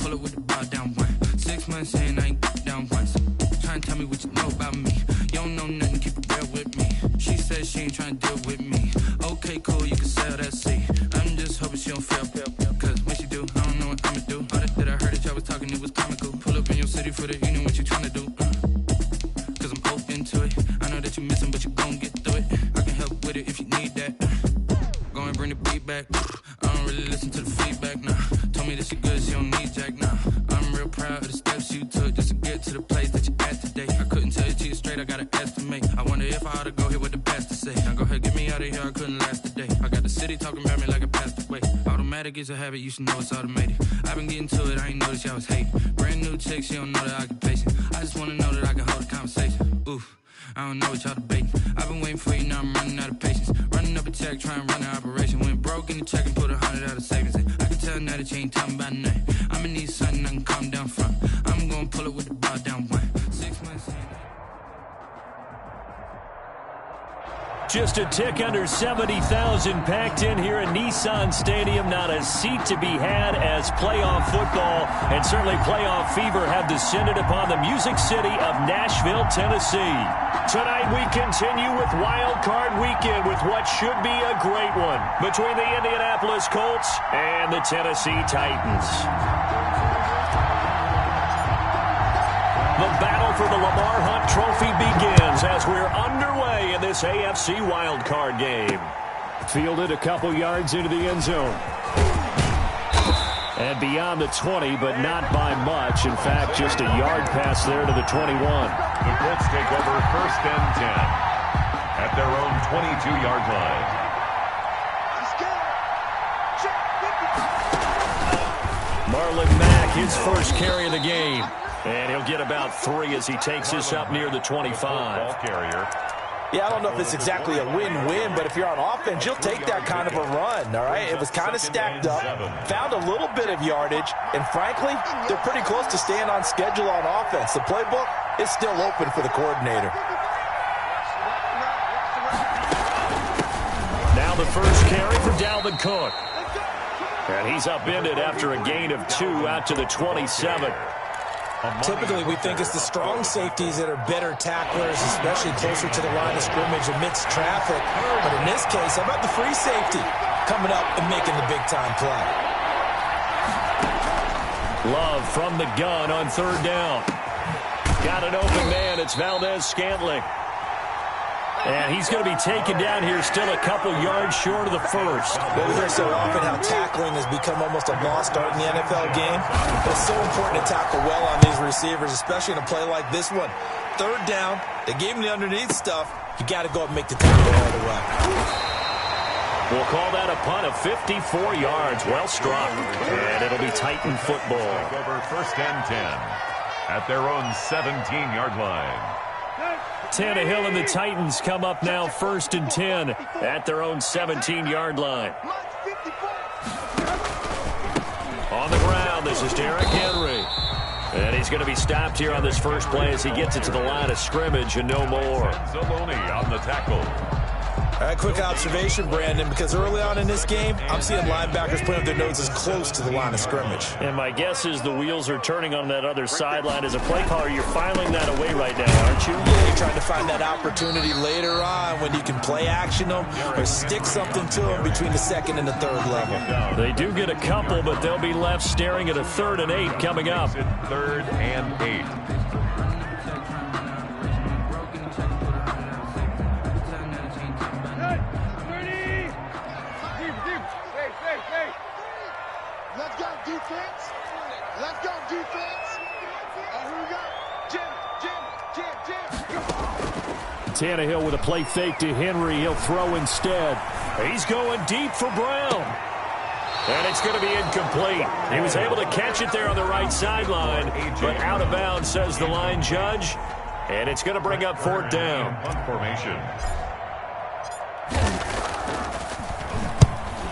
pull up with the bar down one. 6 months in, I ain't down once. Trying to tell me what you know about me. You don't know nothing, keep it real with me. She said she ain't trying to deal with me. Okay, cool, you can sell that seat. I'm just hoping she don't fail. Cause when she do, I don't know what I'ma do. All that I heard that y'all was talking, it was comical. Pull up in your city for the evening, what you trying to do? Cause I'm open to it. I know that you missing, but you gon' get through it. I can help with it if you need that. Go and bring the beat back. I don't really listen to the feedback, nah. Told me that she good, she don't need Jack, nah. I'm real proud of the steps you took just to get to the place that you at today. I couldn't tell you to you straight, I gotta estimate. I wonder if I ought to go here with the best to say. Now go ahead, get me out of here, I couldn't last a day. I got the city talking about me like I passed away. Automatic is a habit, you should know it's automated. I've been getting to it, I ain't noticed y'all was hating. Brand new chick, she don't know the occupation. I just wanna know that I can hold a conversation. Oof. I don't know what y'all debating. I've been waiting for you, now I'm running out of patience. Running up a check, trying to run an operation. Went broke in the check and put 100 out of savings in. I can tell now that you ain't talking about nothing. I'ma need something I can calm down from. I'm gonna pull it with the bar down one. 6 months in. Just a tick under 70,000 packed in here at Nissan Stadium. Not a seat to be had as playoff football and certainly playoff fever have descended upon the Music City of Nashville, Tennessee. Tonight we continue with Wild Card Weekend with what should be a great one between the Indianapolis Colts and the Tennessee Titans. The battle for the Lamar Hunt Trophy begins as we're underway in this AFC wildcard game. Fielded a couple yards into the end zone. And beyond the 20, but not by much. In fact, just a yard pass there to the 21. The Colts take over 1st and 10 at their own 22-yard line. Marlon Mack, his first carry of the game. And he'll get about 3 as he takes this up near the 25. Ball carrier. Yeah, I don't know if it's exactly a win-win, but if you're on offense, you'll take that kind of a run, all right? It was kind of stacked up, found a little bit of yardage, and frankly, they're pretty close to staying on schedule on offense. The playbook is still open for the coordinator. Now the first carry for Dalvin Cook. And he's upended after a gain of 2 out to the 27. Typically, we think it's the strong safeties that are better tacklers, especially closer to the line of scrimmage amidst traffic. But in this case, how about the free safety coming up and making the big-time play? Love from the gun on 3rd down. Got an open man. It's Valdez-Scantling. And he's going to be taken down here still a couple yards short of the first. Well, we hear so often how tackling has become almost a lost art in the NFL game. But it's so important to tackle well on these receivers, especially in a play like this one. 3rd down, they gave him the underneath stuff. You got to go and make the tackle all the way. We'll call that a punt of 54 yards. Well struck. And it'll be Titan football. Over 1st and 10 at their own 17-yard line. Tannehill and the Titans come up now 1st and 10 at their own 17-yard line. On the ground, this is Derrick Henry. And he's going to be stopped here on this first play as he gets it to the line of scrimmage and no more. Zaloni on the tackle. All right, quick observation, Brandon, because early on in this game, I'm seeing linebackers putting their noses close to the line of scrimmage. And my guess is the wheels are turning on that other sideline. As a play caller, you're filing that away right now, aren't you? Yeah, you're trying to find that opportunity later on when you can play action them or stick something to them between the 2nd and the 3rd level. They do get a couple, but they'll be left staring at a 3rd and 8 coming up. 3rd and 8. Let's go, defense. Let's go, defense. Here we go. Jim. Tannehill with a play fake to Henry. He'll throw instead. He's going deep for Brown. And it's going to be incomplete. He was able to catch it there on the right sideline, but out of bounds, says the line judge. And it's going to bring up 4th down. Punt formation.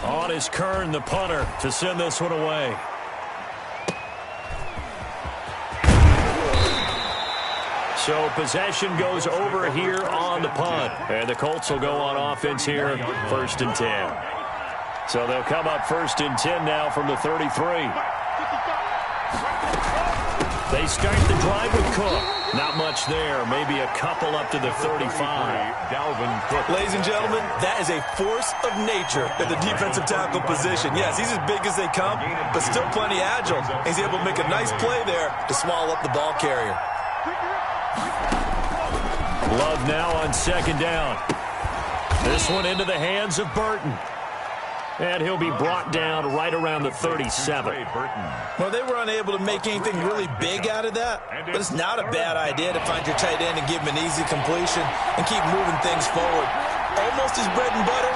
On is Kern, the punter, to send this one away. So possession goes over here on the punt. And the Colts will go on offense here, 1st and 10. So they'll come up 1st and 10 now from the 33. They start the drive with Cook. Not much there. Maybe a couple up to the 35. Dalvin Cook. Ladies and gentlemen, that is a force of nature at the defensive tackle position. Yes, he's as big as they come, but still plenty agile. He's able to make a nice play there to swallow up the ball carrier. Love now on second down. This one into the hands of Burton. And he'll be brought down right around the 37. Well, they were unable to make anything really big out of that, but it's not a bad idea to find your tight end and give him an easy completion and keep moving things forward. Almost his bread and butter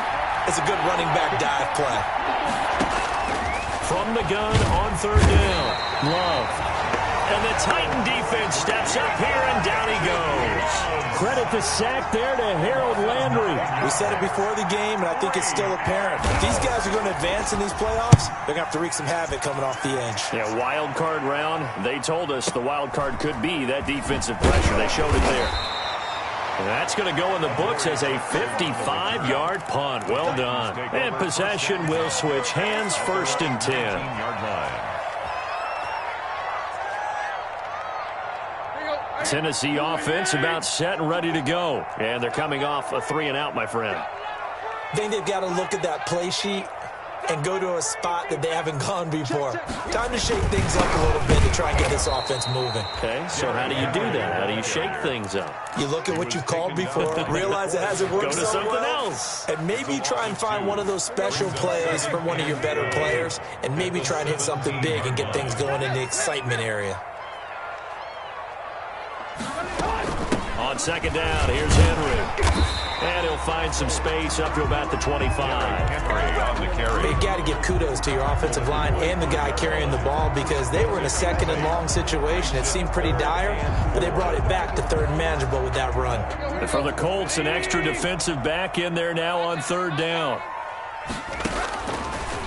is a good running back dive play. From the gun on third down, Love. And the Titan defense steps up here, and down he goes. Credit the sack there to Harold Landry. We said it before the game, and I think it's still apparent. If these guys are going to advance in these playoffs, they're going to have to wreak some havoc coming off the edge. Yeah, wild card round. They told us the wild card could be that defensive pressure. They showed it there. And that's going to go in the books as a 55-yard punt. Well done. And possession will switch hands, 1st and 10. 15-yard line. Tennessee offense about set and ready to go. And they're coming off a 3-and-out, my friend. I think they've got to look at that play sheet and go to a spot that they haven't gone before. Time to shake things up a little bit to try and get this offense moving. Okay, so how do you do that? How do you shake things up? You look at what you've called before, realize it hasn't worked Go to so something well, else. and maybe try and find one of those special plays from one of your better players, and maybe try and hit something big and get things going in the excitement area. On second down, here's Henry. And he'll find some space up to about the 25. Henry on the carry. You got to give kudos to your offensive line and the guy carrying the ball because they were in a 2nd and long situation. It seemed pretty dire, but they brought it back to 3rd and manageable with that run. And for the Colts, an extra defensive back in there now on 3rd down.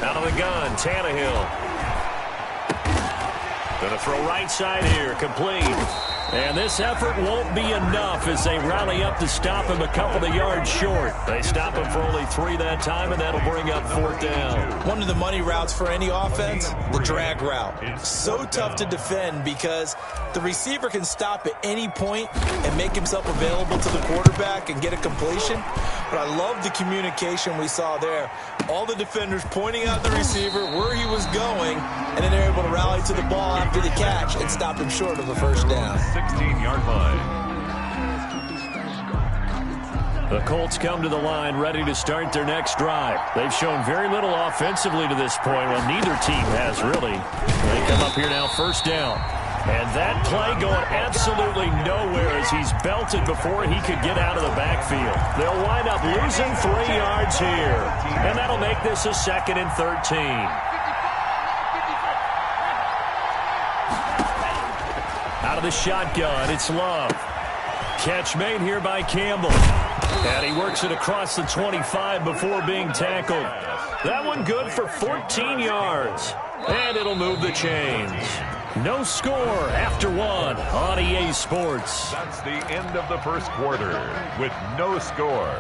Out of the gun, Tannehill. Going to throw right side here, complete. And this effort won't be enough as they rally up to stop him a couple of yards short. They stop him for only 3 that time, and that'll bring up 4th down. One of the money routes for any offense, the drag route. So tough to defend because the receiver can stop at any point and make himself available to the quarterback and get a completion. But I love the communication we saw there. All the defenders pointing out the receiver where he was going, and then they're able to rally to the ball after the catch and stop him short of a 1st down. 16-yard line. The Colts come to the line ready to start their next drive. They've shown very little offensively to this point. Well, neither team has really. They come up here now 1st down. And that play going absolutely nowhere as he's belted before he could get out of the backfield. They'll wind up losing 3 yards here. And that'll make this a 2nd and 13. Out of the shotgun, it's Love. Catch made here by Campbell. And he works it across the 25 before being tackled. That one good for 14 yards. And it'll move the chains. No score after 1 on EA Sports. That's the end of the 1st quarter with no score.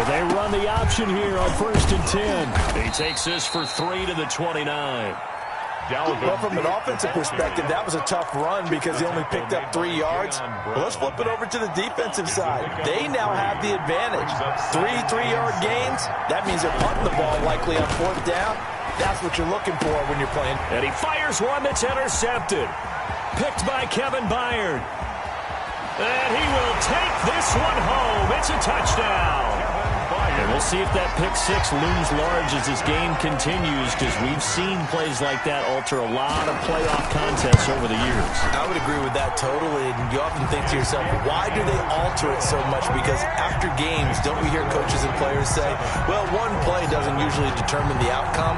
They run the option here on 1st and 10. He takes this for 3 to the 29. Well, from an offensive perspective, that was a tough run because he only picked up 3 yards. Well, let's flip it over to the defensive side. They now have the advantage. 3 3-yard gains. That means they're punting the ball likely on 4th down. That's what you're looking for when you're playing. And he fires one that's intercepted. Picked by Kevin Byard. And he will take this one home. It's a touchdown. And we'll see if that pick 6 looms large as this game continues, because we've seen plays like that alter a lot of playoff contests over the years. I would agree with that totally. And you often think to yourself, why do they alter it so much? Because after games, don't we hear coaches and players say, well, one play doesn't usually determine the outcome?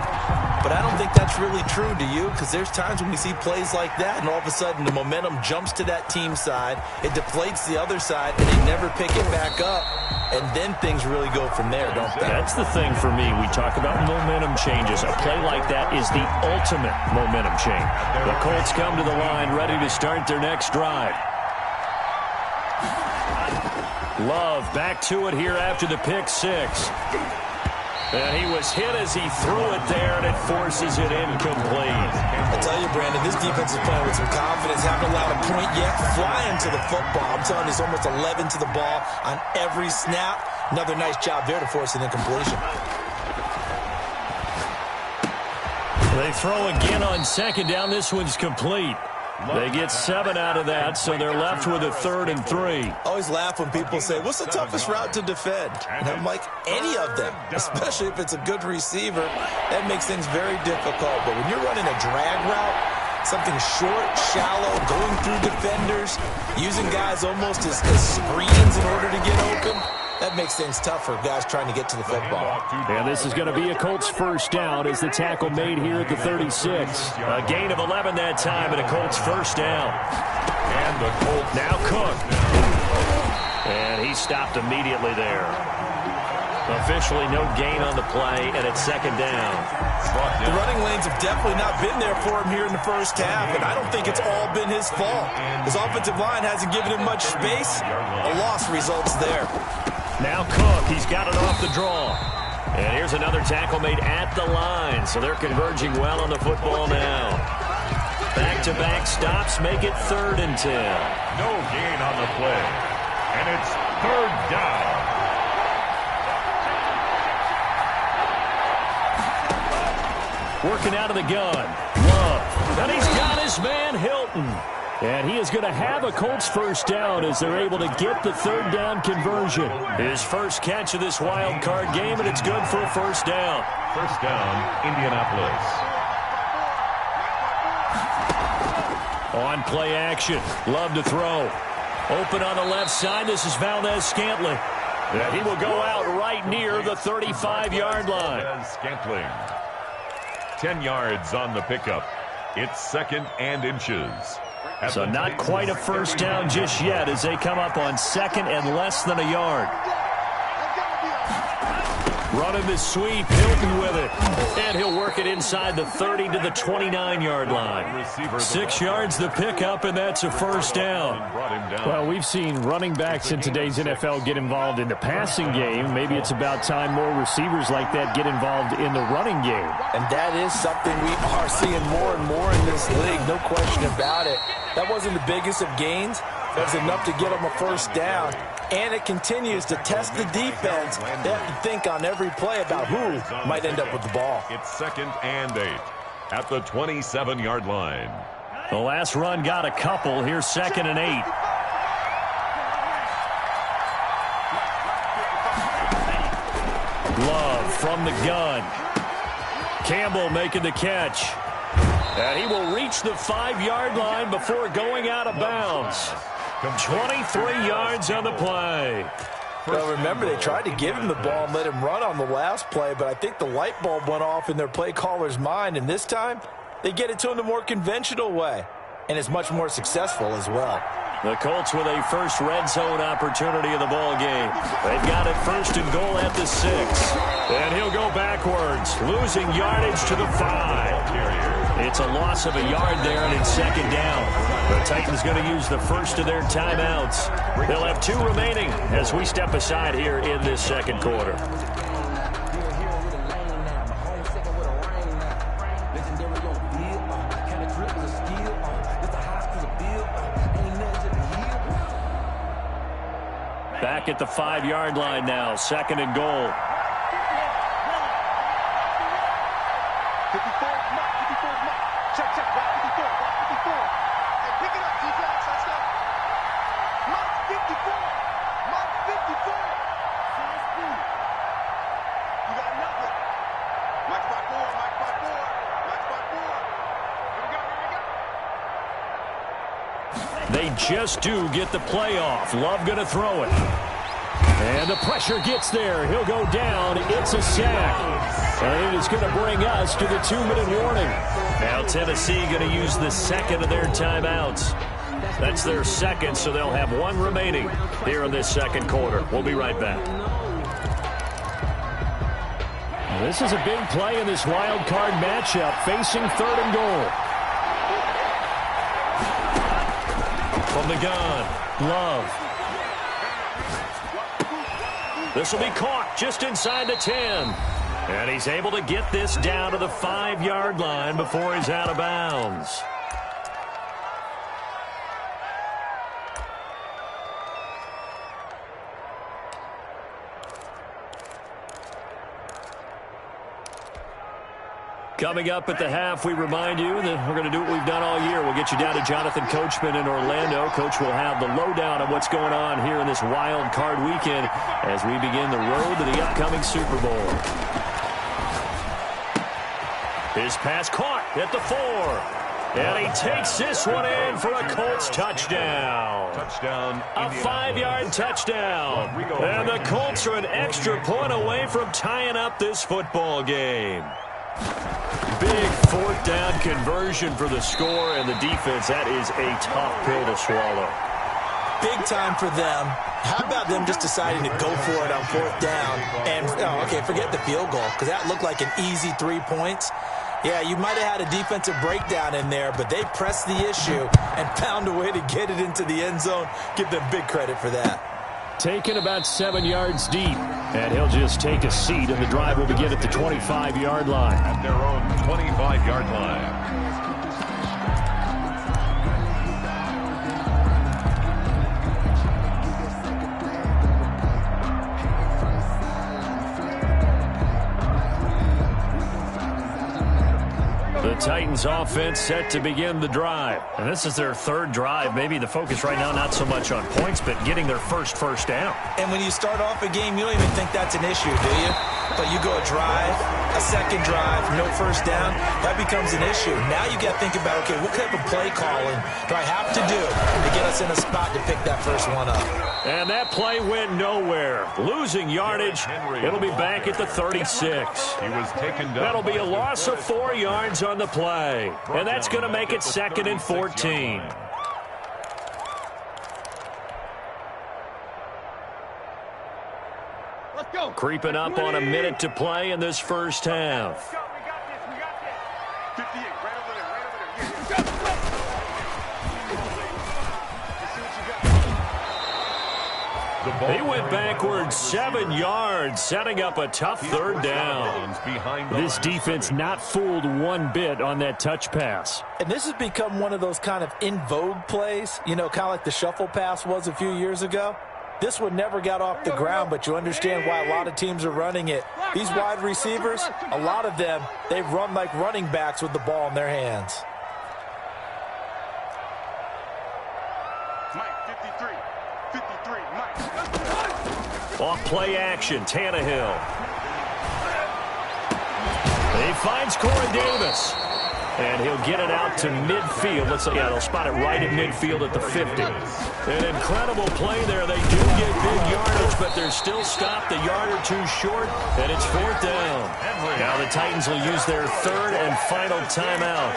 but I don't think that's really true, do you? Because there's times when we see plays like that, and all of a sudden the momentum jumps to that team side, it deflates the other side, and they never pick it back up, and then things really go from there, don't they? That's the thing for me. We talk about momentum changes. A play like that is the ultimate momentum change. The Colts come to the line ready to start their next drive. Love back to it here after the pick six. And he was hit as he threw it there, and it forces it incomplete. I tell you, Brandon, this defense is playing with some confidence. Haven't allowed a point yet. Flying to the football. I'm telling you, it's almost 11 to the ball on every snap. Another nice job there to force an incompletion. They throw again on second down. This one's complete. They get 7 out of that, so they're left with a 3rd and 3. I always laugh when people say, what's the toughest route to defend? And I'm like, any of them, especially if it's a good receiver. That makes things very difficult. But when you're running a drag route, something short, shallow, going through defenders, using guys almost as screens in order to get open, that makes things tough for guys trying to get to the football. And this is going to be a Colts first down as the tackle made here at the 36. A gain of 11 that time and a Colts first down. And the Colts now Cook. And he stopped immediately there. Officially no gain on the play, and it's second down. The running lanes have definitely not been there for him here in the first half, and I don't think it's all been his fault. His offensive line hasn't given him much space. A loss results there. Now Cook, he's got it off the draw. And here's another tackle made at the line, so they're converging well on the football now. Back-to-back stops make it 3rd and 10. no gain on the play. And it's 3rd down. Working out of the gun. Love. And he's got his man Hilton. And he is going to have a Colts first down as they're able to get the 3rd down conversion. His first catch of this wild card game, and it's good for a first down. First down, Indianapolis. On play action. Love to throw. Open on the left side. This is Valdez-Scantling. And he will go out right near the 35-yard line. Scantling. 10 yards on the pickup. It's 2nd and inches. So not quite a first down just yet as they come up on 2nd and less than a yard. Running the sweep, Hilton with it. And he'll work it inside the 30 to the 29-yard line. 6 yards the pickup, and that's a first down. Well, we've seen running backs in today's NFL get involved in the passing game. Maybe it's about time more receivers like that get involved in the running game. And that is something we are seeing more and more in this league, no question about it. That wasn't the biggest of gains. That was enough to get them a first down. And it continues to test the defense. They have to think on every play about who might end up with the ball. It's 2nd and 8 at the 27-yard line. The last run got a couple. Here's 2nd and 8. Love from the gun. Campbell making the catch. And he will reach the 5-yard line before going out of bounds. 23 yards on the play. Well, remember, they tried to give him the ball and let him run on the last play, but I think the light bulb went off in their play caller's mind, and this time they get it to him the more conventional way, and it's much more successful as well. The Colts with a first red zone opportunity of the ball game. They've got it 1st and goal at the 6. And he'll go backwards, losing yardage to the 5. It's a loss of a yard there, and it's 2nd down. The Titans going to use the first of their timeouts. They'll have 2 remaining as we step aside here in this 2nd quarter. Back at the 5-yard line now, 2nd and goal. 54, check, block 54, Hey, pick it up, defense, let's go. Mark 54, You got nothing. Max by 4, Here we go. They just do get the play off. Love going to throw it. And the pressure gets there. He'll go down. It's a sack. And it is going to bring us to the 2-minute warning. Now Tennessee going to use the second of their timeouts. That's their second, so they'll have one remaining here in this second quarter. We'll be right back. This is a big play in this wild card matchup, facing 3rd and goal. From the gun, Love. This will be caught just inside the 10. And he's able to get this down to the 5-yard line before he's out of bounds. Coming up at the half, we remind you that we're going to do what we've done all year. We'll get you down to Jonathan Coachman in Orlando. Coach will have the lowdown on what's going on here in this wild card weekend as we begin the road to the upcoming Super Bowl. His pass caught at the 4. And he takes this one in for a Colts touchdown. A 5-yard touchdown. And the Colts are an extra point away from tying up this football game. Big 4th down conversion for the score, and the defense, that is a tough pill to swallow. Big time for them. How about them just deciding to go for it on 4th down? And, forget the field goal, because that looked like an easy 3 points. Yeah, you might have had a defensive breakdown in there, but they pressed the issue and found a way to get it into the end zone. Give them big credit for that. Taken about 7 yards deep, and he'll just take a seat, and the drive will begin at the 25-yard line. At their own 25-yard line. The Titans offense set to begin the drive. And this is their 3rd drive. Maybe the focus right now not so much on points, but getting their first down. And when you start off a game, you don't even think that's an issue, do you? But you go a drive, a second drive, no first down, that becomes an issue. Now you got to think about, okay, what type of play calling do I have to do to get us in a spot to pick that first one up? And that play went nowhere. Losing yardage. It'll be back at the 36. He was taken down. That'll be a loss of 4 yards on the play. And that's going to make it 2nd and 14. Let's go. Creeping up on a minute to play in this first half. We got this. 58, right over there. Yeah, go. He went backwards 7 yards, setting up a tough 3rd down. This defense not fooled one bit on that touch pass. And this has become one of those kind of in vogue plays, kind of like the shuffle pass was a few years ago. This one never got off the ground, but you understand why a lot of teams are running it. These wide receivers, a lot of them, they run like running backs with the ball in their hands. Mike, 53, Mike. Off play action, Tannehill. He finds Corey Davis. And he'll get it out to midfield. They'll spot it right at midfield at the 50. An incredible play there. They do get big yardage, but they're still stopped a yard or two short, and it's 4th down. Now the Titans will use their 3rd and final timeout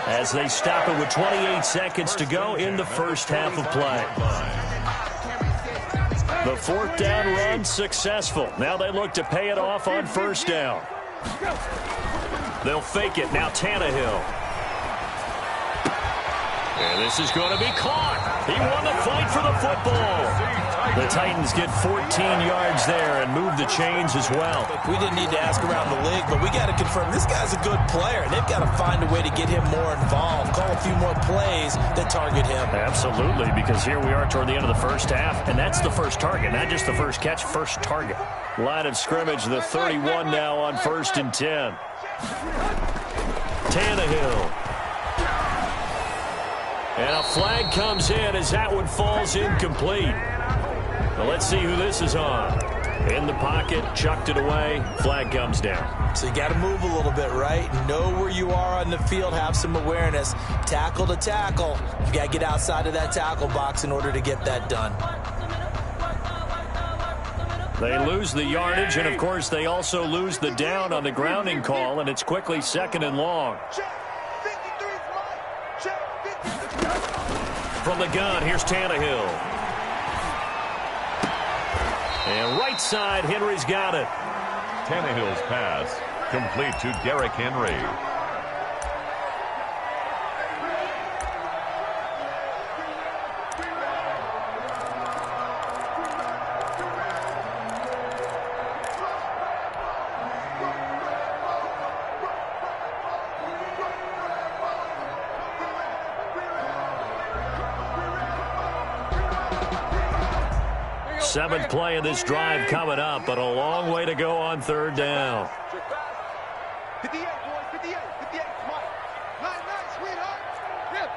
as they stop it with 28 seconds to go in the first half of play. The 4th down run successful. Now they look to pay it off on 1st down. They'll fake it. Now Tannehill. And this is going to be caught. He won the fight for the football. The Titans get 14 yards there and move the chains as well. We didn't need to ask around the league, but we got to confirm this guy's a good player. They've got to find a way to get him more involved, call a few more plays that target him. Absolutely, because here we are toward the end of the first half, and that's the first target, not just the first catch, first target. Line of scrimmage, the 31 now on 1st and 10. Tannehill. And a flag comes in as that one falls incomplete. Well, let's see who this is on. In the pocket, chucked it away, flag comes down. So you got to move a little bit, right? Know where you are on the field, have some awareness. Tackle to tackle. You got to get outside of that tackle box in order to get that done. They lose the yardage, and, of course, they also lose the down on the grounding call, and it's quickly 2nd and long. From the gun, here's Tannehill. And right side, Henry's got it. Tannehill's pass complete to Derrick Henry. Seventh play of this drive coming up, but a long way to go on 3rd down. 58, boys, 58, 58, Mike. Nice, sweetheart. Hip.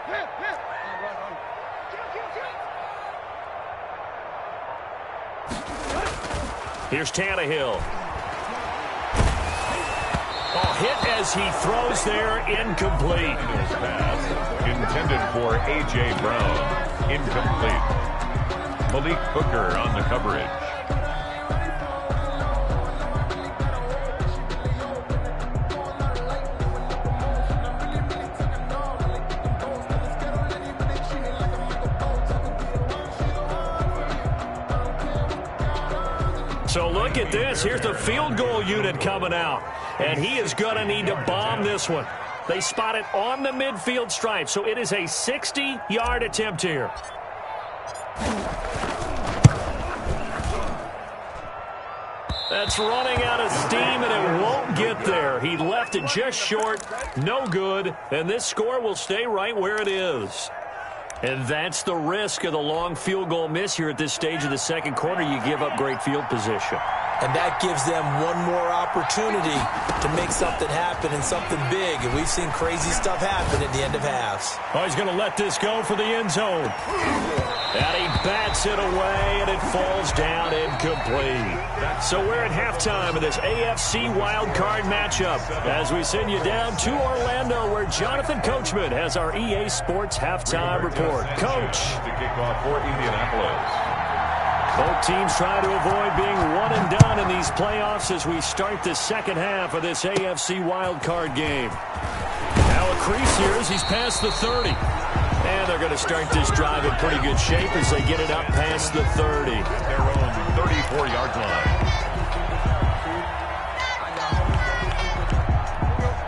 Here's Tannehill. Oh, hit as he throws there, incomplete. Pass intended for A.J. Brown, incomplete. Malik Hooker on the coverage. So look at this. Here's the field goal unit coming out. And he is going to need to bomb this one. They spot it on the midfield stripe. So it is a 60-yard attempt here. That's running out of steam, and it won't get there. He left it just short. No good. And this score will stay right where it is. And that's the risk of the long field goal miss here at this stage of the second quarter. You give up great field position. And that gives them one more opportunity to make something happen and something big. And we've seen crazy stuff happen at the end of halves. Oh, he's going to let this go for the end zone. And he bats it away, and it falls down incomplete. So we're at halftime of this AFC wildcard matchup as we send you down to Orlando, where Jonathan Coachman has our EA Sports halftime report. Coach. To kick off for Indianapolis. Both teams trying to avoid being one and done in these playoffs as we start the second half of this AFC wildcard game. Now a crease here as he's past the 30. And they're going to start this drive in pretty good shape as they get it up past the 30. Their own 34-yard line.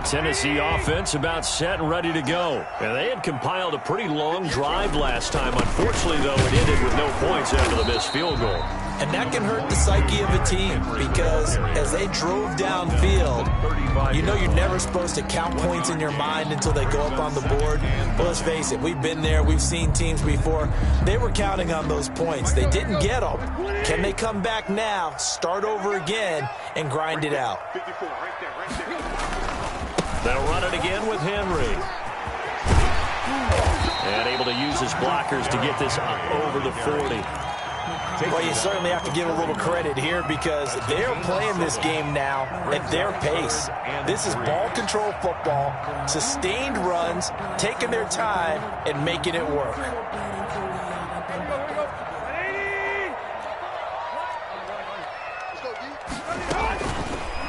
Tennessee offense about set and ready to go. And they had compiled a pretty long drive last time. Unfortunately, though, it ended with no points after the missed field goal. And that can hurt the psyche of a team because as they drove downfield, you know you're never supposed to count points in your mind until they go up on the board. But let's face it, we've been there. We've seen teams before. They were counting on those points. They didn't get them. Can they come back now, start over again, and grind it out? 54, right there. They'll run it again with Henry. And able to use his blockers to get this over the 40. Well, you certainly have to give a little credit here because they're playing this game now at their pace. This is ball control football, sustained runs, taking their time, and making it work.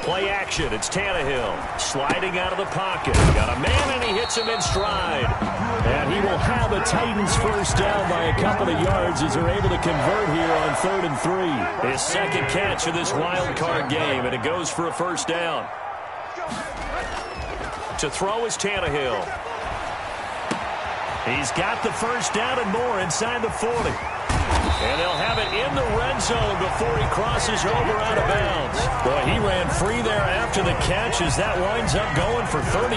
Play action. It's Tannehill sliding out of the pocket. Got a man, and he hits him in stride. And he will have the Titans first down by a couple of yards as they're able to convert here on 3rd and 3. His second catch of this wild card game, and it goes for a first down. To throw is Tannehill. He's got the first down and more inside the 40. And they'll have it in the red zone before he crosses over out of bounds. Boy, he ran free there after the catch as that winds up going for 38.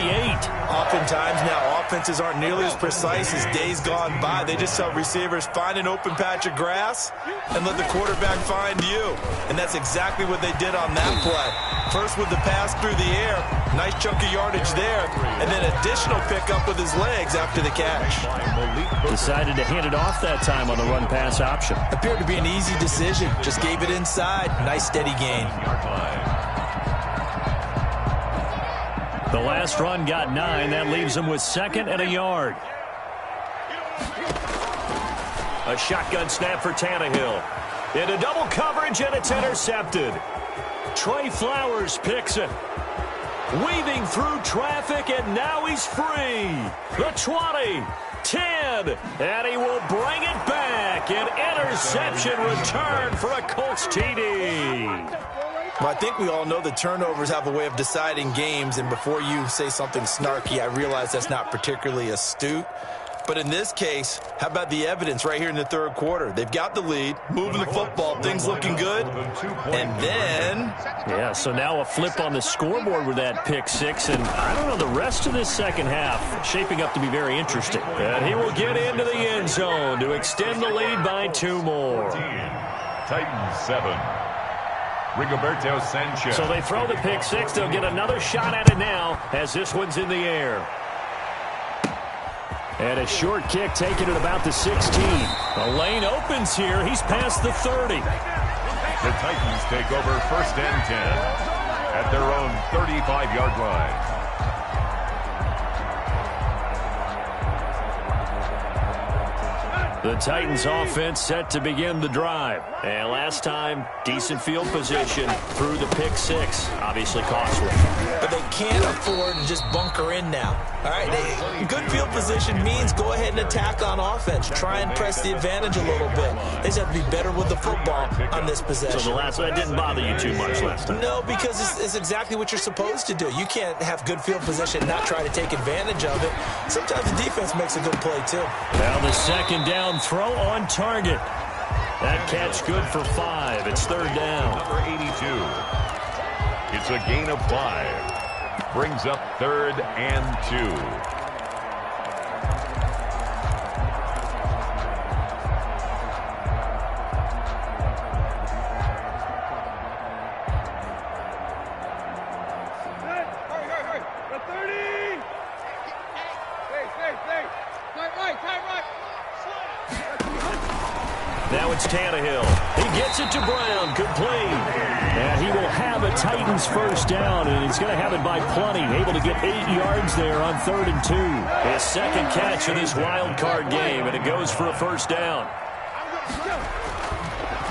Oftentimes now, offenses aren't nearly as precise as days gone by. They just tell receivers, find an open patch of grass and let the quarterback find you. And that's exactly what they did on that play. First with the pass through the air, nice chunk of yardage there, and then additional pickup with his legs after the catch. Decided to hand it off that time on the run-pass option. Appeared to be an easy decision. Just gave it inside. Nice steady gain. The last run got 9. That leaves him with 2nd and a yard. A shotgun snap for Tannehill. Into double coverage, and it's intercepted. Trey Flowers picks it. Weaving through traffic, and now he's free. The 20, 10, and he will bring it back. An interception return for a Colts TD. Well, I think we all know that turnovers have a way of deciding games, and before you say something snarky, I realize that's not particularly astute. But in this case, how about the evidence right here in the third quarter? They've got the lead, moving the football, things looking good, and then... Yeah, so now a flip on the scoreboard with that pick six, and I don't know, the rest of this second half shaping up to be very interesting. And he will get into the end zone to extend the lead by 2 more. Titans 7. Rigoberto Sanchez. So they throw the pick six. They'll get another shot at it now as this one's in the air. And a short kick taken at about the 16. The lane opens here. He's past the 30. The Titans take over 1st and 10 at their own 35-yard line. The Titans offense set to begin the drive. And last time, decent field position through the pick six. Obviously costly. But they can't afford to just bunker in now. All right, good field position means go ahead and attack on offense. Try and press the advantage a little bit. They just have to be better with the football on this possession. So the last one didn't bother you too much last time? No, because it's exactly what you're supposed to do. You can't have good field position and not try to take advantage of it. Sometimes the defense makes a good play, too. Now the second down throw on target. That catch good for 5. It's 3rd down. Number 82. It's a gain of 5. Brings up 3rd and 2. Now it's Tannehill. He gets it to Brown. Complete. And he will have a Titans first down, and he's going to have it by plenty. Able to get 8 yards there on 3rd and 2. His second catch of this wild card game, and it goes for a first down.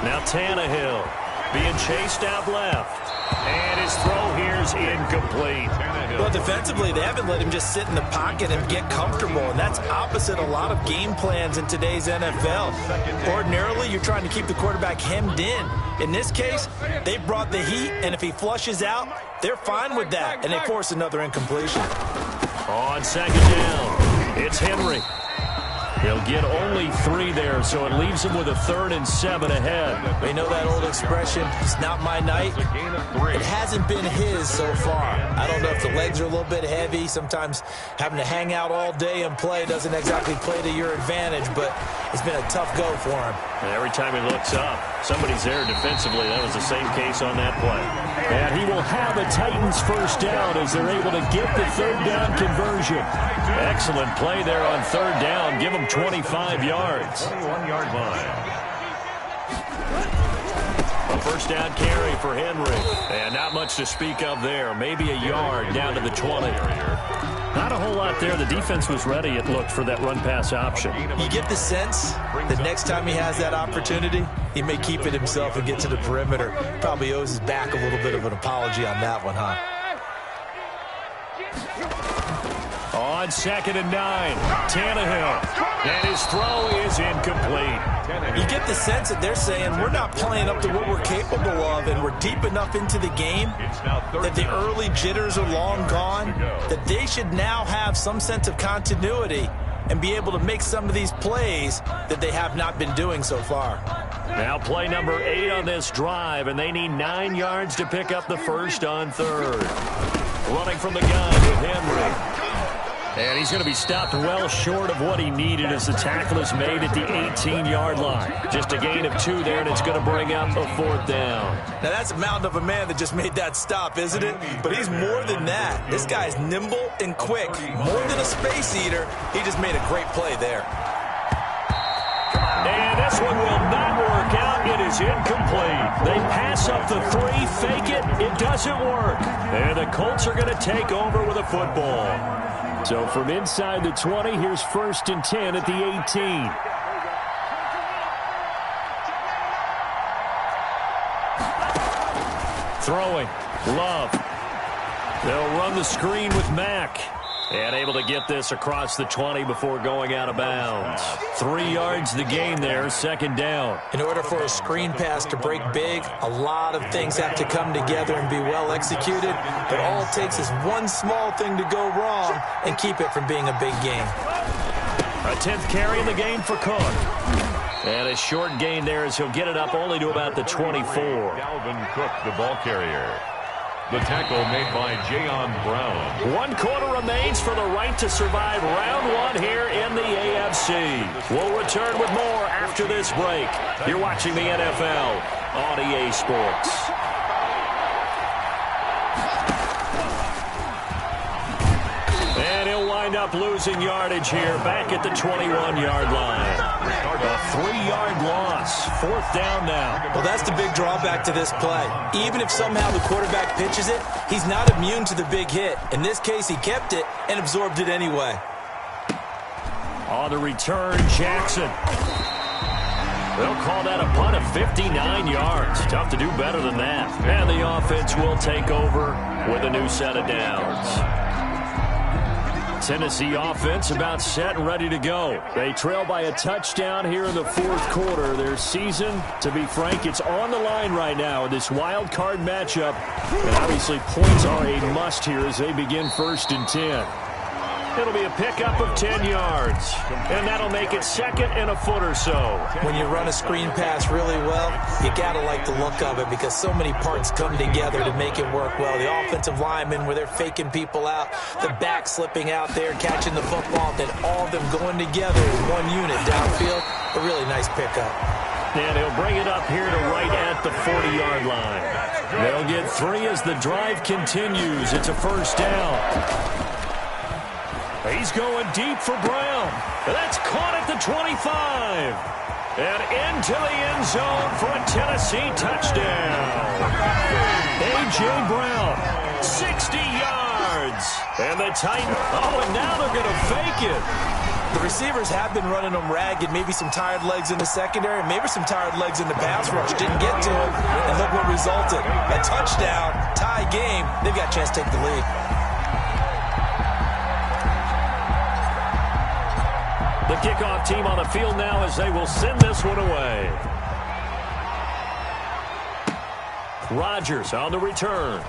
Now Tannehill being chased out left. And his throw here's incomplete. Well, defensively, they haven't let him just sit in the pocket and get comfortable, and that's opposite a lot of game plans in today's NFL. Ordinarily, you're trying to keep the quarterback hemmed in. In this case, they brought the heat, and if he flushes out, they're fine with that, and they force another incompletion. On 2nd down, it's Henry. He'll get only 3 there, so it leaves him with a 3rd and 7 ahead. We know that old expression, it's not my night. It hasn't been his so far. I don't know if the legs are a little bit heavy. Sometimes having to hang out all day and play doesn't exactly play to your advantage, but it's been a tough go for him. And every time he looks up, somebody's there defensively. That was the same case on that play. And he will have a Titans first down as they're able to get the 3rd down conversion. Excellent play there on 3rd down. Give him 25 yards. 21-yard line. A first down carry for Henry. And not much to speak of there. Maybe a yard down to the 20. Not a whole lot there. The defense was ready, it looked, for that run-pass option. You get the sense that next time he has that opportunity, he may keep it himself and get to the perimeter. Probably owes his back a little bit of an apology on that one, huh? On 2nd and 9, Tannehill. And his throw is incomplete. You get the sense that they're saying we're not playing up to what we're capable of, and we're deep enough into the game that the early jitters are long gone, that they should now have some sense of continuity and be able to make some of these plays that they have not been doing so far. Now play number 8 on this drive, and they need 9 yards to pick up the first on 3rd. Running from the gun with Henry. And he's going to be stopped well short of what he needed as the tackle is made at the 18-yard line. Just a gain of 2 there, and it's going to bring up a 4th down. Now, that's a mountain of a man that just made that stop, isn't it? But he's more than that. This guy's nimble and quick. More than a space eater, he just made a great play there. And this one will not work out. It is incomplete. They pass up the 3, fake it. It doesn't work. And the Colts are going to take over with a football. So from inside the 20, here's 1st and 10 at the 18. Throwing. Love. They'll run the screen with Mack. And able to get this across the 20 before going out of bounds. 3 yards the gain there, second down. In order for a screen pass to break big, a lot of things have to come together and be well executed. But all it takes is one small thing to go wrong and keep it from being a big gain. A 10th carry in the game for Cook. And a short gain there as he'll get it up only to about the 24. Dalvin Cook, the ball carrier. The tackle made by Jayon Brown. 1 quarter remains for the right to survive round 1 here in the AFC. We'll return with more after this break. You're watching the NFL on EA Sports. And he'll wind up losing yardage here back at the 21-yard line. A 3-yard loss. 4th down now. Well, that's the big drawback to this play. Even if somehow the quarterback pitches it, he's not immune to the big hit. In this case, he kept it and absorbed it anyway. On the return, Jackson. They'll call that a punt of 59 yards. Tough to do better than that. And the offense will take over with a new set of downs. Tennessee offense about set and ready to go. They trail by a touchdown here in the 4th quarter. Their season, to be frank, it's on the line right now in this wild card matchup. And obviously points are a must here as they begin 1st and 10. It'll be a pickup of 10 yards. And that'll make it 2nd and a foot or so. When you run a screen pass really well, you got to like the look of it because so many parts come together to make it work well. The offensive linemen where they're faking people out, the back slipping out there, catching the football, then all of them going together in one unit downfield. A really nice pickup. And he'll bring it up here to right at the 40-yard line. They'll get 3 as the drive continues. It's a 1st down. He's going deep for Brown. That's caught at the 25. And into the end zone for a Tennessee touchdown. A.J. Brown, 60 yards. And the Titans, and now they're going to fake it. The receivers have been running them ragged. Maybe some tired legs in the secondary, maybe some tired legs in the pass rush. Didn't get to him, and look what resulted. A touchdown, tie game. They've got a chance to take the lead. The kickoff team on the field now as they will send this one away. Rodgers on the return.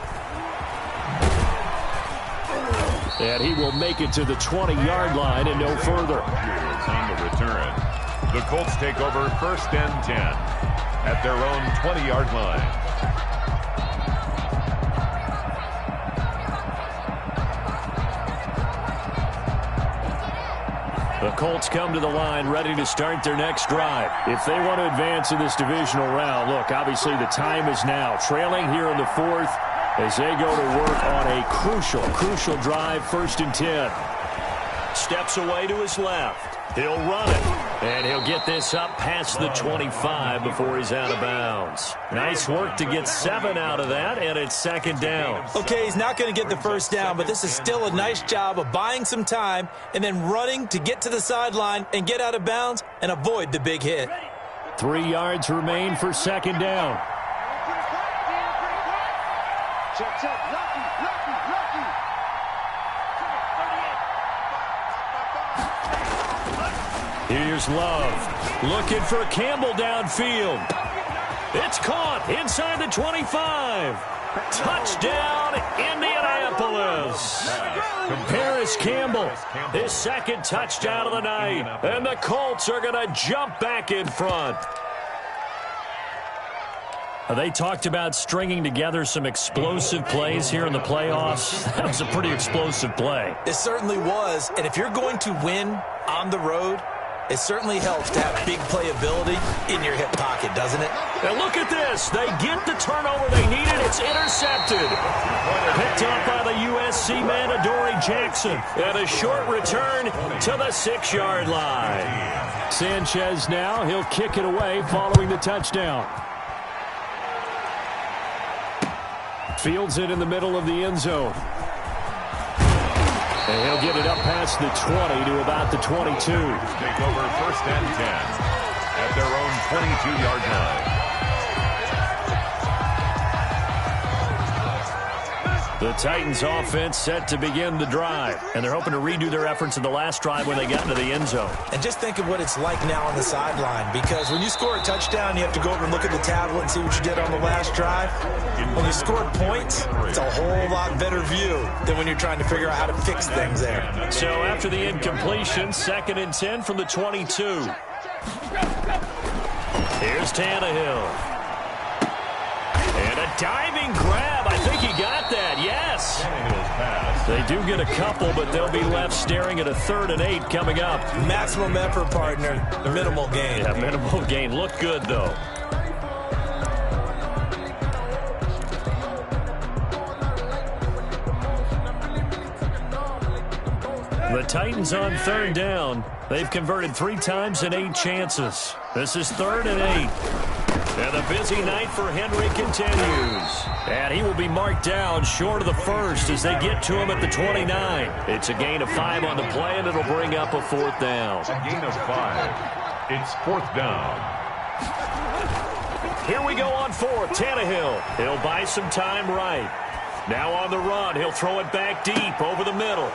And he will make it to the 20-yard line and no further. On the return. The Colts take over 1st and 10 at their own 20-yard line. The Colts come to the line ready to start their next drive. If they want to advance in this divisional round, look, obviously the time is now. Trailing here in the 4th as they go to work on a crucial drive, 1st and 10. Steps away to his left. He'll run it. And he'll get this up past the 25 before he's out of bounds. Nice work to get 7 out of that, and it's 2nd down. Okay, he's not going to get the 1st down, but this is still a nice job of buying some time and then running to get to the sideline and get out of bounds and avoid the big hit. 3 yards remain for 2nd down. Check. Lucky. Here's Love. Looking for Campbell downfield. It's caught inside the 25. Touchdown, Indianapolis. Paris Campbell, his 2nd touchdown of the night. And the Colts are going to jump back in front. They talked about stringing together some explosive plays here in the playoffs. That was a pretty explosive play. It certainly was. And if you're going to win on the road, it certainly helps to have big playability in your hip pocket, doesn't it? And look at this. They get the turnover they needed. It's intercepted. Picked up by the USC man, Adoree Jackson. And a short return to the 6-yard line. Sanchez now. He'll kick it away following the touchdown. Fields it in the middle of the end zone. And he'll get it up past the 20 to about the 22. Take over 1st and 10 at their own 22-yard line. The Titans offense set to begin the drive, and they're hoping to redo their efforts in the last drive when they got into the end zone. And just think of what it's like now on the sideline, because when you score a touchdown, you have to go over and look at the tablet and see what you did on the last drive. When you scored points, it's a whole lot better view than when you're trying to figure out how to fix things there. So after the incompletion, 2nd and 10 from the 22. Here's Tannehill. And a diving grab. I think he got that. Yes. They do get a couple, but they'll be left staring at a 3rd and 8 coming up. Maximum effort, partner. Minimal gain. Yeah, minimal gain. Look good, though. The Titans on 3rd down. They've converted 3 times in 8 chances. This is 3rd and 8. And the busy night for Henry continues. And he will be marked down short of the first as they get to him at the 29. It's a gain of 5 on the play, and it'll bring up a 4th down. A gain of 5. It's 4th down. Here we go on 4th. Tannehill. He'll buy some time right. Now on the run. He'll throw it back deep over the middle.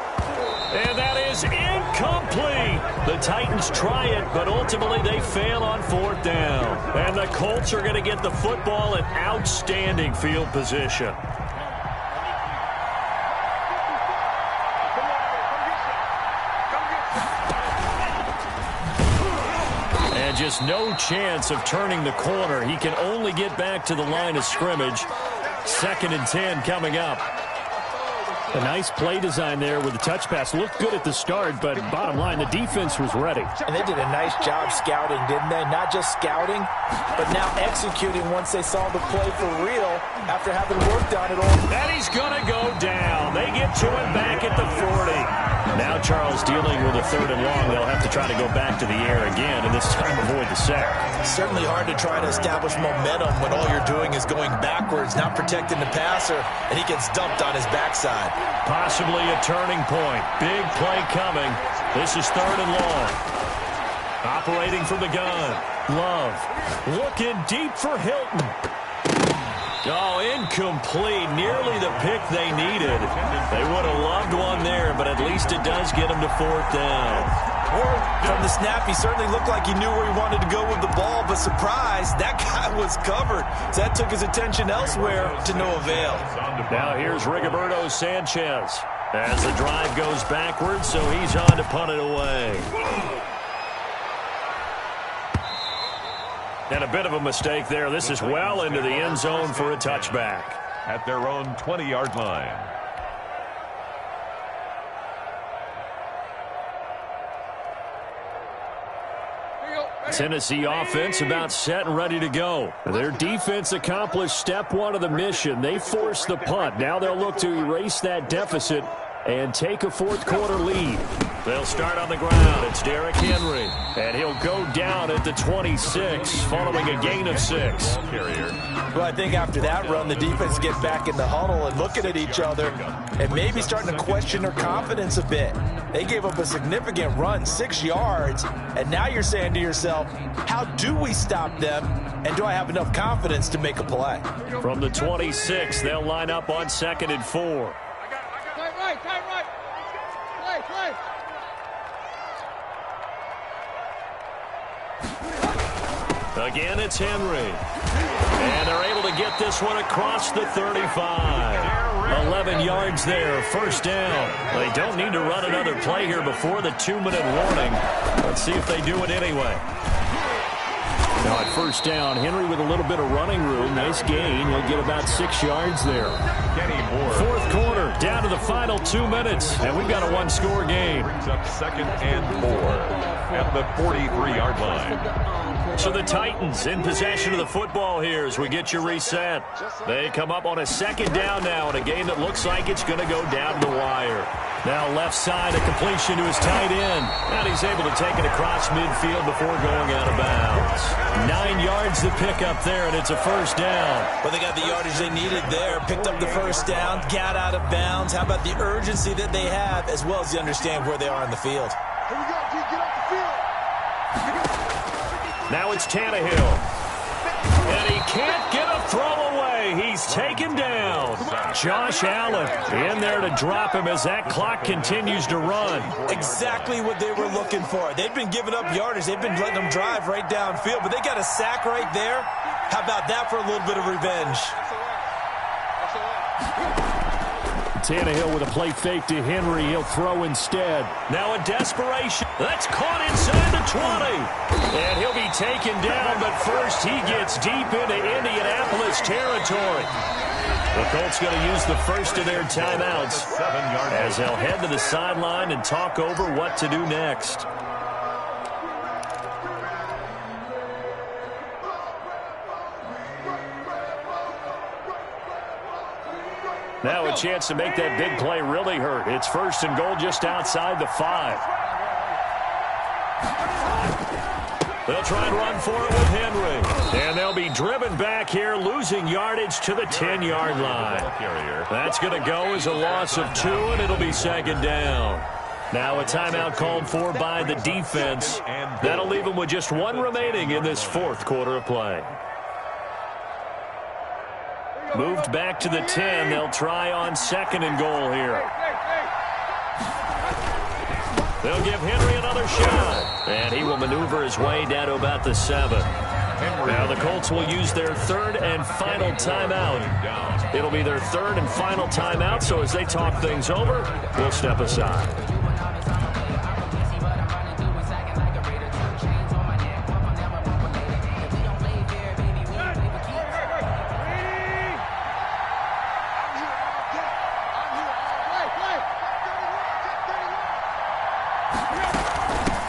And that is incomplete. The Titans try it, but ultimately they fail on 4th down. And the Colts are going to get the football in outstanding field position. And just no chance of turning the corner. He can only get back to the line of scrimmage. 2nd and 10 coming up. A nice play design there with the touch pass. Looked good at the start, but bottom line, the defense was ready. And they did a nice job scouting, didn't they? Not just scouting, but now executing once they saw the play for real after having worked on it all. And he's going to go down. They get to him back at the 40. Now Charles dealing with a 3rd and long. They'll have to try to go back to the air again, and this time avoid the sack. Certainly hard to try to establish momentum when all you're doing is going backwards, not protecting the passer, and he gets dumped on his backside. Possibly a turning point. Big play coming. This is 3rd and long. Operating from the gun. Love. Looking deep for Hilton. Oh, incomplete. Nearly the pick they needed. They would have loved one there, but at least it does get them to 4th down. From the snap, he certainly looked like he knew where he wanted to go with the ball, but surprise, that guy was covered. So that took his attention elsewhere to no avail. Now here's Rigoberto Sanchez as the drive goes backwards, so he's on to punt it away. And a bit of a mistake there. This is well into the end zone for a touchback. At their own 20-yard line. Tennessee offense about set and ready to go. Their defense accomplished step 1 of the mission. They forced the punt. Now they'll look to erase that deficit and take a 4th quarter lead. They'll start on the ground. It's Derrick Henry. And he'll go down at the 26 following a gain of 6. Well, I think after that run, the defense get back in the huddle and looking at each other and maybe starting to question their confidence a bit. They gave up a significant run, 6 yards, and now you're saying to yourself, how do we stop them, and do I have enough confidence to make a play? From the 26, they'll line up on 2nd and 4. Again, it's Henry. And they're able to get this one across the 35. 11 yards there, 1st down. They don't need to run another play here before the 2-minute warning. Let's see if they do it anyway. Now at 1st down, Henry with a little bit of running room. Nice gain. He'll get about 6 yards there. 4th quarter, down to the final 2 minutes. And we've got a 1-score game. Brings up 2nd and 4 at the 43-yard line. So the Titans in possession of the football here as we get you reset. They come up on a 2nd down now in a game that looks like it's going to go down the wire. Now left side, a completion to his tight end. And he's able to take it across midfield before going out of bounds. 9 yards to pick up there, and it's a 1st down. Well, they got the yardage they needed there. Picked up the 1st down, got out of bounds. How about the urgency that they have, as well as they understand where they are in the field? Here we go, G. Get off the field. Now it's Tannehill. And he can't get a throw away. He's taken down. Josh Allen in there to drop him as that clock continues to run. Exactly what they were looking for. They've been giving up yardage. They've been letting them drive right downfield, but they got a sack right there. How about that for a little bit of revenge? Tannehill with a play fake to Henry. He'll throw instead. Now in desperation. That's caught inside the 20. And he'll be taken down, but first he gets deep into Indianapolis territory. The Colts going to use the first of their timeouts as they'll head to the sideline and talk over what to do next. Now a chance to make that big play really hurt. It's first and goal just outside the 5. They'll try and run for it with Henry. And they'll be driven back here, losing yardage to the 10-yard line. That's going to go as a loss of 2, and it'll be second down. Now a timeout called for by the defense. That'll leave them with just 1 remaining in this fourth quarter of play. Moved back to the 10. They'll try on second and goal here. They'll give Henry another shot. And he will maneuver his way down to about the 7. Now the Colts will use their third and final timeout. It'll be their third and final timeout, so as they talk things over, we'll step aside.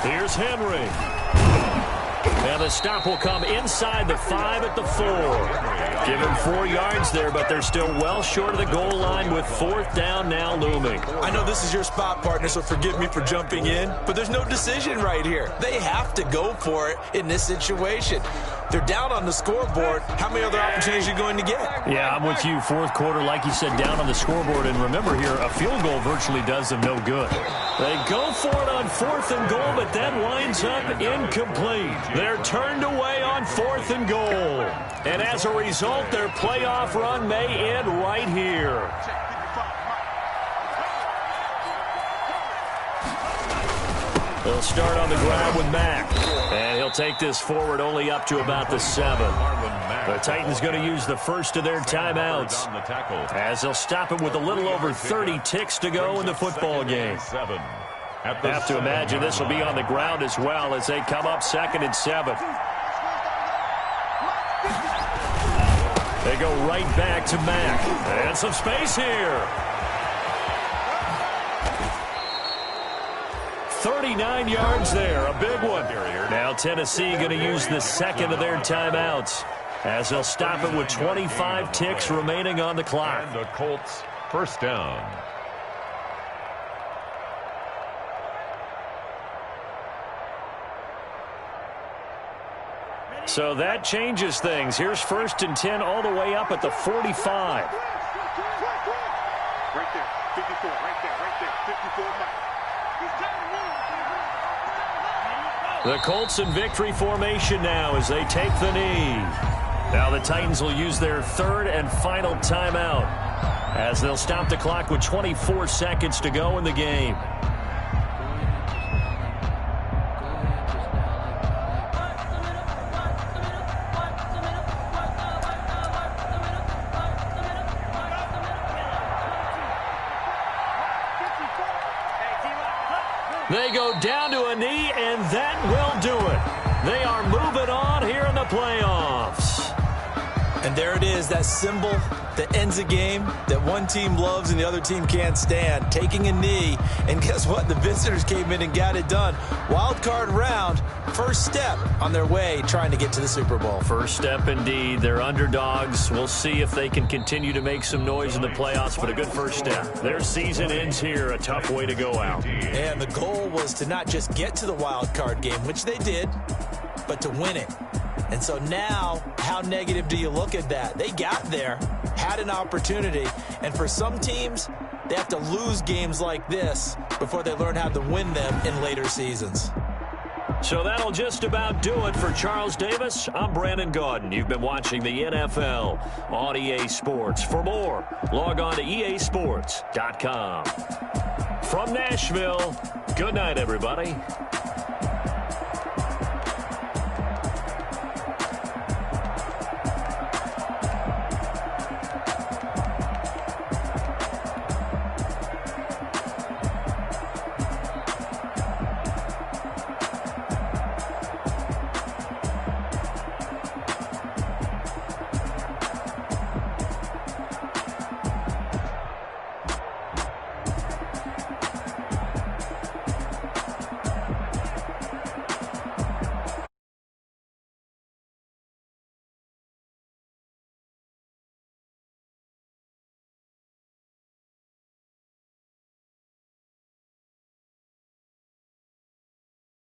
Here's Henry. And the stop will come inside the 5 at the 4. Give him 4 yards there, but they're still well short of the goal line with 4th down now looming. I know this is your spot, partner, so forgive me for jumping in, but there's no decision right here. They have to go for it in this situation. They're down on the scoreboard. How many other opportunities are you going to get? Yeah, I'm with you. Fourth quarter, like you said, down on the scoreboard. And remember here, a field goal virtually does them no good. They go for it on 4th and goal, but that winds up incomplete. They're turned away on 4th and goal. And as a result, their playoff run may end right here. They'll start on the ground with Mack. And he'll take this forward only up to about the 7. The Titans going to use the first of their timeouts as they'll stop him with a little over 30 ticks to go in the football game. Have to imagine this will be on the ground as well as they come up 2nd and 7. They go right back to Mack. And some space here. 39 yards there, a big one. Now Tennessee going to use the second of their timeouts as they'll stop it with 25 ticks remaining on the clock. And the Colts first down. So that changes things. Here's 1st and 10 all the way up at the 45. Right there, 54, right there, 54. The Colts in victory formation now as they take the knee. Now the Titans will use their third and final timeout as they'll stop the clock with 24 seconds to go in the game. They go down to a knee, and that will do it. They are moving on here in the playoffs. And there it is, that symbol that ends a game that one team loves and the other team can't stand. Taking a knee, and guess what? The visitors came in and got it done. Wild card round, first step on their way trying to get to the Super Bowl. First step indeed. They're underdogs. We'll see if they can continue to make some noise in the playoffs, but a good first step. Their season ends here, a tough way to go out. And the goal was to not just get to the wild card game, which they did, but to win it. And so now, how negative do you look at that? They got there, had an opportunity, and for some teams, they have to lose games like this before they learn how to win them in later seasons. So that'll just about do it for Charles Davis. I'm Brandon Gaudin. You've been watching the NFL on EA Sports. For more, log on to easports.com. From Nashville, good night, everybody.